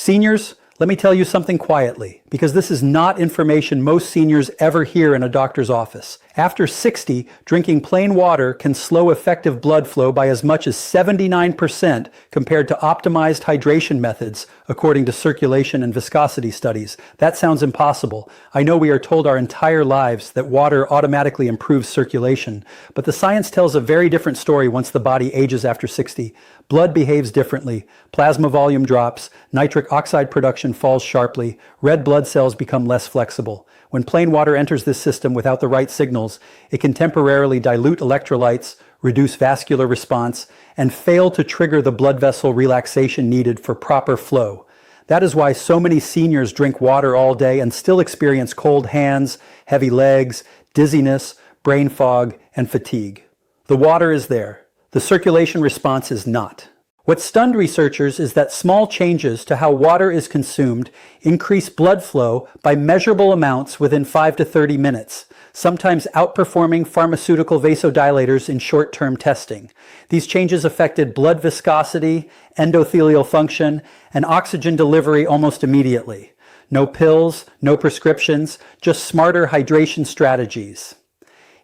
Seniors, let me tell you something quietly, because this is not information most seniors ever hear in a doctor's office. After 60, drinking plain water can slow effective blood flow by as much as 79% compared to optimized hydration methods, according to circulation and viscosity studies. That sounds impossible. I know we are told our entire lives that water automatically improves circulation, but the science tells a very different story once the body ages after 60. Blood behaves differently, plasma volume drops, nitric oxide production falls sharply, red blood cells become less flexible. When plain water enters this system without the right signals, it can temporarily dilute electrolytes, reduce vascular response, and fail to trigger the blood vessel relaxation needed for proper flow. That is why so many seniors drink water all day and still experience cold hands, heavy legs, dizziness, brain fog, and fatigue. The water is there. The circulation response is not. What stunned researchers is that small changes to how water is consumed increase blood flow by measurable amounts within 5 to 30 minutes, sometimes outperforming pharmaceutical vasodilators in short-term testing. These changes affected blood viscosity, endothelial function, and oxygen delivery almost immediately. No pills, no prescriptions, just smarter hydration strategies.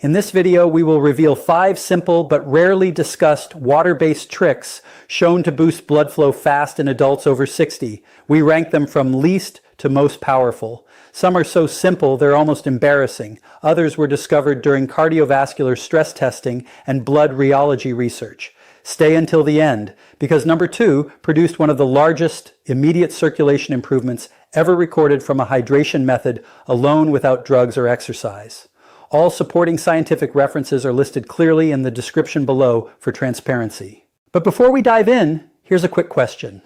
In this video, we will reveal 5 simple but rarely discussed water-based tricks shown to boost blood flow fast in adults over 60. We rank them from least to most powerful. Some are so simple they're almost embarrassing. Others were discovered during cardiovascular stress testing and blood rheology research. Stay until the end, because number 2 produced one of the largest immediate circulation improvements ever recorded from a hydration method alone without drugs or exercise. All supporting scientific references are listed clearly in the description below for transparency. But before we dive in, here's a quick question.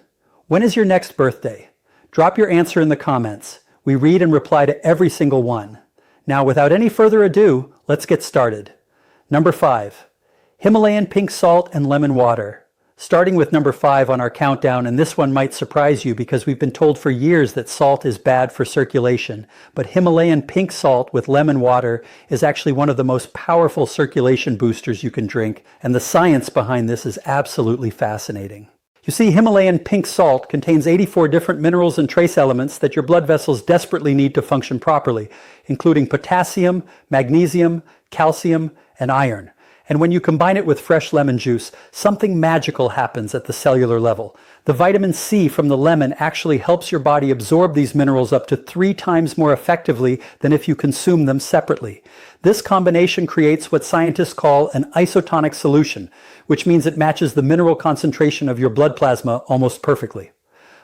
When is your next birthday? Drop your answer in the comments. We read and reply to every single one. Now, without any further ado, let's get started. Number 5, Himalayan pink salt and lemon water. Starting with number 5 on our countdown, and this one might surprise you because we've been told for years that salt is bad for circulation, but Himalayan pink salt with lemon water is actually one of the most powerful circulation boosters you can drink, and the science behind this is absolutely fascinating. You see, Himalayan pink salt contains 84 different minerals and trace elements that your blood vessels desperately need to function properly, including potassium, magnesium, calcium, and iron. And when you combine it with fresh lemon juice, something magical happens at the cellular level. The vitamin C from the lemon actually helps your body absorb these minerals up to 3 times more effectively than if you consume them separately. This combination creates what scientists call an isotonic solution, which means it matches the mineral concentration of your blood plasma almost perfectly.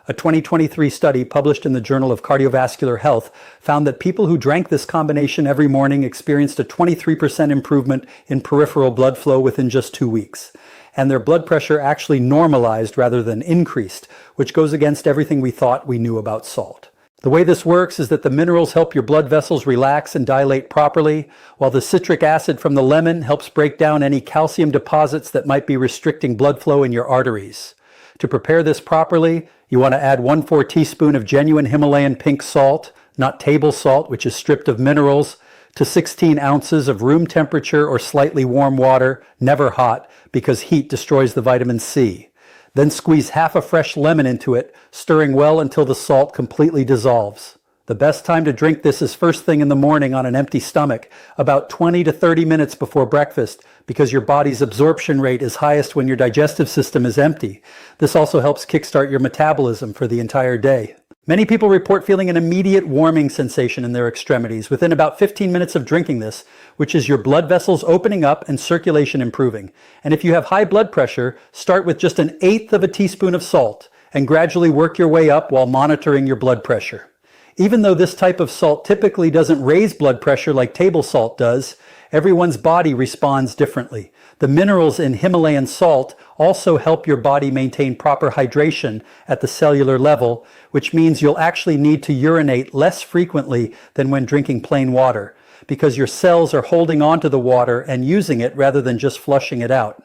A 2023 study published in the Journal of Cardiovascular Health found that people who drank this combination every morning experienced a 23% improvement in peripheral blood flow within just 2 weeks. And their blood pressure actually normalized rather than increased, which goes against everything we thought we knew about salt. The way this works is that the minerals help your blood vessels relax and dilate properly, while the citric acid from the lemon helps break down any calcium deposits that might be restricting blood flow in your arteries. To prepare this properly, you want to add 1/4 teaspoon of genuine Himalayan pink salt, not table salt, which is stripped of minerals, to 16 ounces of room temperature or slightly warm water, never hot, because heat destroys the vitamin C. Then squeeze half a fresh lemon into it, stirring well until the salt completely dissolves. The best time to drink this is first thing in the morning on an empty stomach, about 20 to 30 minutes before breakfast, because your body's absorption rate is highest when your digestive system is empty. This also helps kickstart your metabolism for the entire day. Many people report feeling an immediate warming sensation in their extremities within about 15 minutes of drinking this, which is your blood vessels opening up and circulation improving. And if you have high blood pressure, start with just 1/8 of a teaspoon of salt and gradually work your way up while monitoring your blood pressure. Even though this type of salt typically doesn't raise blood pressure like table salt does, everyone's body responds differently. The minerals in Himalayan salt also help your body maintain proper hydration at the cellular level, which means you'll actually need to urinate less frequently than when drinking plain water, because your cells are holding onto the water and using it rather than just flushing it out.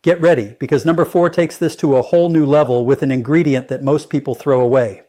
Get ready, because number 4 takes this to a whole new level with an ingredient that most people throw away.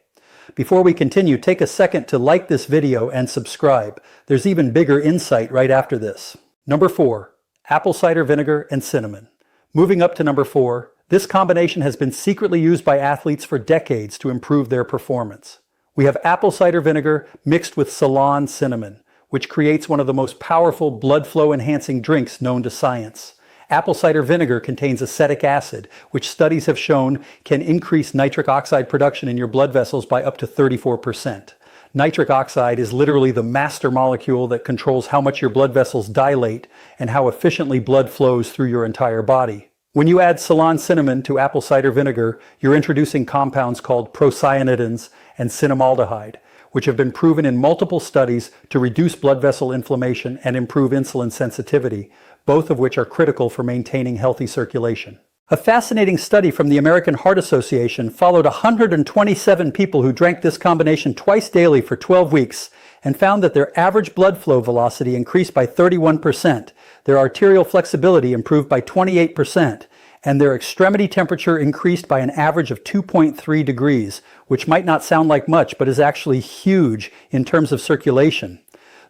Before we continue, take a second to like this video and subscribe. There's even bigger insight right after this. Number 4, apple cider vinegar and cinnamon. Moving up to number 4, This combination has been secretly used by athletes for decades to improve their performance. We have apple cider vinegar mixed with Ceylon cinnamon, which creates one of the most powerful blood flow enhancing drinks known to science. Apple cider vinegar contains acetic acid, which studies have shown can increase nitric oxide production in your blood vessels by up to 34%. Nitric oxide is literally the master molecule that controls how much your blood vessels dilate and how efficiently blood flows through your entire body. When you add Ceylon cinnamon to apple cider vinegar, you're introducing compounds called procyanidins and cinnamaldehyde, which have been proven in multiple studies to reduce blood vessel inflammation and improve insulin sensitivity, both of which are critical for maintaining healthy circulation. A fascinating study from the American Heart Association followed 127 people who drank this combination twice daily for 12 weeks and found that their average blood flow velocity increased by 31%, their arterial flexibility improved by 28%, and their extremity temperature increased by an average of 2.3 degrees, which might not sound like much, but is actually huge in terms of circulation.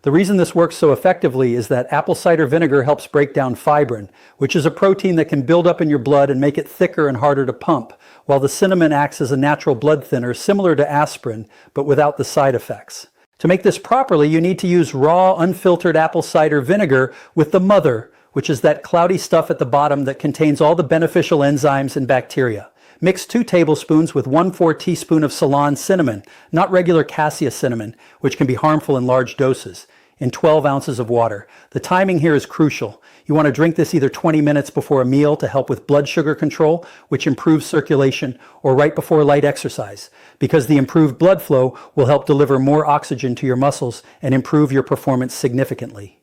The reason this works so effectively is that apple cider vinegar helps break down fibrin, which is a protein that can build up in your blood and make it thicker and harder to pump, while the cinnamon acts as a natural blood thinner similar to aspirin, but without the side effects. To make this properly, you need to use raw, unfiltered apple cider vinegar with the mother, which is that cloudy stuff at the bottom that contains all the beneficial enzymes and bacteria. Mix 2 tablespoons with 1/4 teaspoon of Ceylon cinnamon, not regular cassia cinnamon, which can be harmful in large doses, in 12 ounces of water. The timing here is crucial. You want to drink this either 20 minutes before a meal to help with blood sugar control, which improves circulation, or right before light exercise, because the improved blood flow will help deliver more oxygen to your muscles and improve your performance significantly.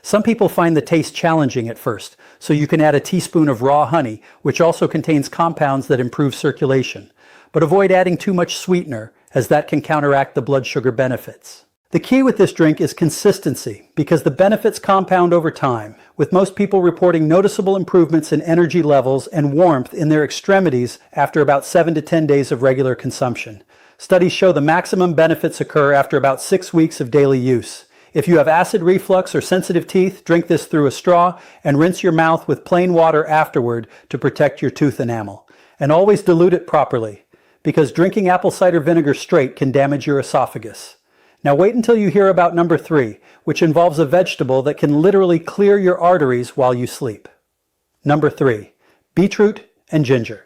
Some people find the taste challenging at first, so you can add a teaspoon of raw honey, which also contains compounds that improve circulation. But avoid adding too much sweetener, as that can counteract the blood sugar benefits. The key with this drink is consistency, because the benefits compound over time, with most people reporting noticeable improvements in energy levels and warmth in their extremities after about 7 to 10 days of regular consumption. Studies show the maximum benefits occur after about 6 weeks of daily use. If you have acid reflux or sensitive teeth, drink this through a straw and rinse your mouth with plain water afterward to protect your tooth enamel. And always dilute it properly, because drinking apple cider vinegar straight can damage your esophagus. Now wait until you hear about number 3, which involves a vegetable that can literally clear your arteries while you sleep. Number 3, beetroot and ginger.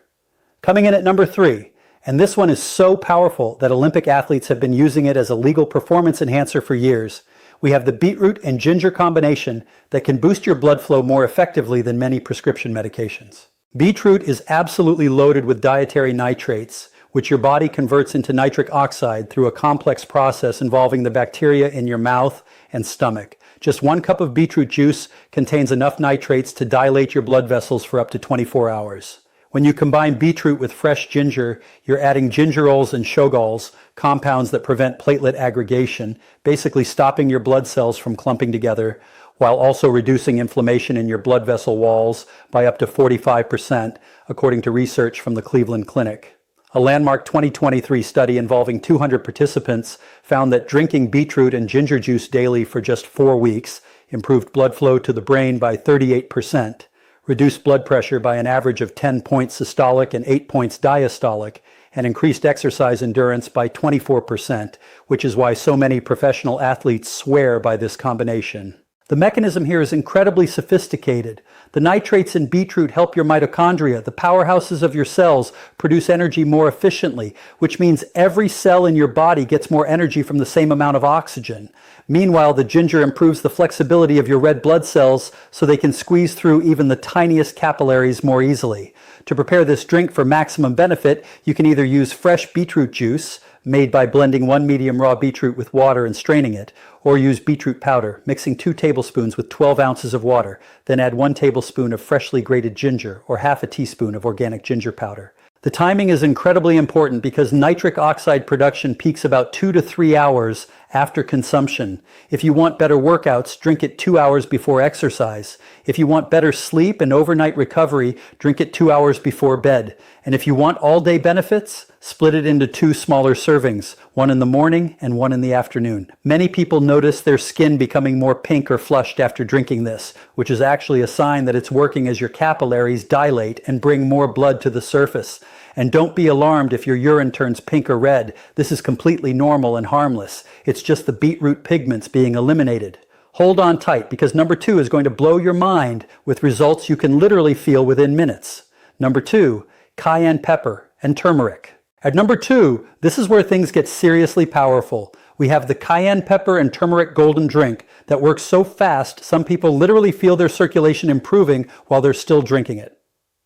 Coming in at number 3, and this one is so powerful that Olympic athletes have been using it as a legal performance enhancer for years. We have the beetroot and ginger combination that can boost your blood flow more effectively than many prescription medications. Beetroot is absolutely loaded with dietary nitrates, which your body converts into nitric oxide through a complex process involving the bacteria in your mouth and stomach. Just 1 cup of beetroot juice contains enough nitrates to dilate your blood vessels for up to 24 hours. When you combine beetroot with fresh ginger, you're adding gingerols and shogols, compounds that prevent platelet aggregation, basically stopping your blood cells from clumping together, while also reducing inflammation in your blood vessel walls by up to 45%, according to research from the Cleveland Clinic. A landmark 2023 study involving 200 participants found that drinking beetroot and ginger juice daily for just 4 weeks improved blood flow to the brain by 38%, reduced blood pressure by an average of 10 points systolic and 8 points diastolic, and increased exercise endurance by 24%, which is why so many professional athletes swear by this combination. The mechanism here is incredibly sophisticated. The nitrates in beetroot help your mitochondria, the powerhouses of your cells, produce energy more efficiently, which means every cell in your body gets more energy from the same amount of oxygen. Meanwhile, the ginger improves the flexibility of your red blood cells so they can squeeze through even the tiniest capillaries more easily. To prepare this drink for maximum benefit, you can either use fresh beetroot juice, made by blending 1 medium raw beetroot with water and straining it, or use beetroot powder, mixing 2 tablespoons with 12 ounces of water, then add 1 tablespoon of freshly grated ginger or half a teaspoon of organic ginger powder. The timing is incredibly important because nitric oxide production peaks about 2 to 3 hours after consumption. If you want better workouts, drink it 2 hours before exercise. If you want better sleep and overnight recovery, drink it 2 hours before bed. And if you want all-day benefits, split it into 2 smaller servings, one in the morning and one in the afternoon. Many people notice their skin becoming more pink or flushed after drinking this, which is actually a sign that it's working as your capillaries dilate and bring more blood to the surface. And don't be alarmed if your urine turns pink or red. This is completely normal and harmless. It's just the beetroot pigments being eliminated. Hold on tight, because number 2 is going to blow your mind with results you can literally feel within minutes. Number 2, cayenne pepper and turmeric. At number 2, this is where things get seriously powerful. We have the cayenne pepper and turmeric golden drink that works so fast some people literally feel their circulation improving while they're still drinking it.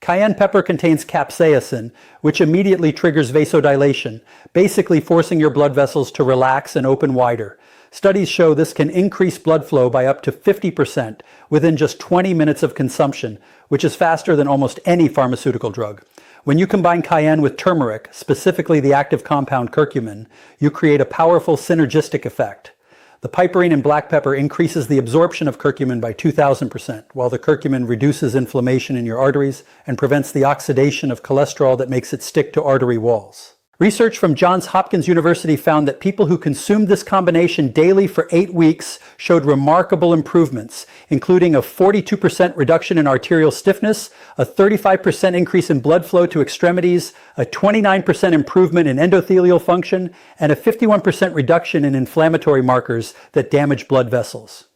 Cayenne pepper contains capsaicin, which immediately triggers vasodilation, basically forcing your blood vessels to relax and open wider. Studies show this can increase blood flow by up to 50% within just 20 minutes of consumption, which is faster than almost any pharmaceutical drug. When you combine cayenne with turmeric, specifically the active compound curcumin, you create a powerful synergistic effect. The piperine in black pepper increases the absorption of curcumin by 2,000%, while the curcumin reduces inflammation in your arteries and prevents the oxidation of cholesterol that makes it stick to artery walls. Research from Johns Hopkins University found that people who consumed this combination daily for 8 weeks showed remarkable improvements, including a 42% reduction in arterial stiffness, a 35% increase in blood flow to extremities, a 29% improvement in endothelial function, and a 51% reduction in inflammatory markers that damage blood vessels.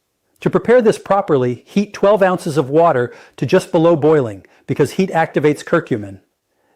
To prepare this properly, heat 12 ounces of water to just below boiling, because heat activates curcumin.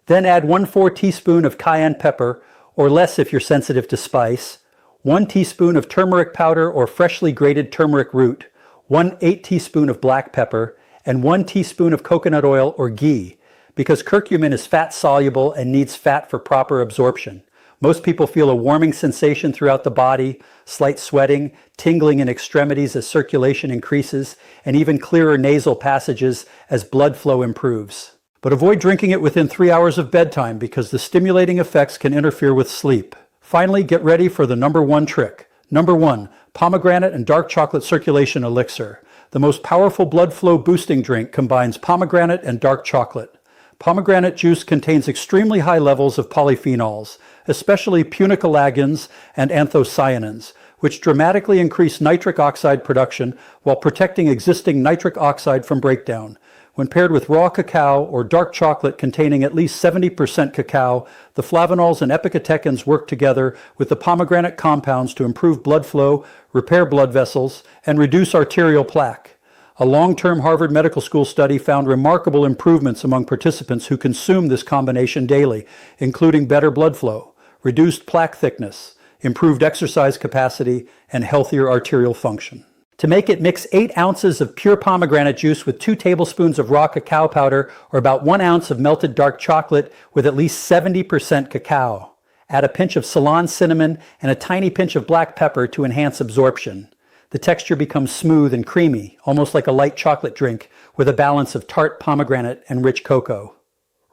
Then add 1/4 teaspoon of cayenne pepper, or less if you're sensitive to spice, 1 teaspoon of turmeric powder or freshly grated turmeric root, 1/8 teaspoon of black pepper, and 1 teaspoon of coconut oil or ghee, because curcumin is fat soluble and needs fat for proper absorption. Most people feel a warming sensation throughout the body, slight sweating, tingling in extremities as circulation increases, and even clearer nasal passages as blood flow improves. But avoid drinking it within 3 hours of bedtime because the stimulating effects can interfere with sleep. Finally, get ready for the number 1 trick. Number 1, pomegranate and dark chocolate circulation elixir. The most powerful blood flow boosting drink combines pomegranate and dark chocolate. Pomegranate juice contains extremely high levels of polyphenols, especially punicalagins and anthocyanins, which dramatically increase nitric oxide production while protecting existing nitric oxide from breakdown. When paired with raw cacao or dark chocolate containing at least 70% cacao, the flavonols and epicatechins work together with the pomegranate compounds to improve blood flow, repair blood vessels, and reduce arterial plaque. A long-term Harvard Medical School study found remarkable improvements among participants who consumed this combination daily, including better blood flow, reduced plaque thickness, improved exercise capacity, and healthier arterial function. To make it, mix 8 ounces of pure pomegranate juice with 2 tablespoons of raw cacao powder or about 1 ounce of melted dark chocolate with at least 70% cacao. Add a pinch of Ceylon cinnamon and a tiny pinch of black pepper to enhance absorption. The texture becomes smooth and creamy, almost like a light chocolate drink, with a balance of tart pomegranate and rich cocoa.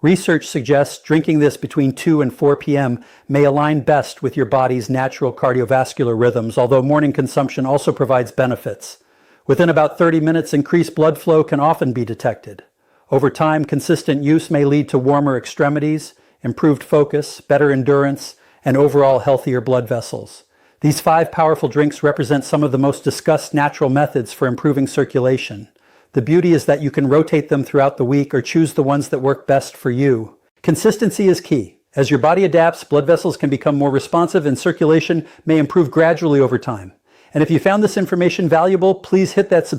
Research suggests drinking this between 2 and 4 p.m. may align best with your body's natural cardiovascular rhythms, although morning consumption also provides benefits. Within about 30 minutes, increased blood flow can often be detected. Over time, consistent use may lead to warmer extremities, improved focus, better endurance, and overall healthier blood vessels. These 5 powerful drinks represent some of the most discussed natural methods for improving circulation. The beauty is that you can rotate them throughout the week or choose the ones that work best for you. Consistency is key. As your body adapts, blood vessels can become more responsive and circulation may improve gradually over time. And if you found this information valuable, please hit that subscribe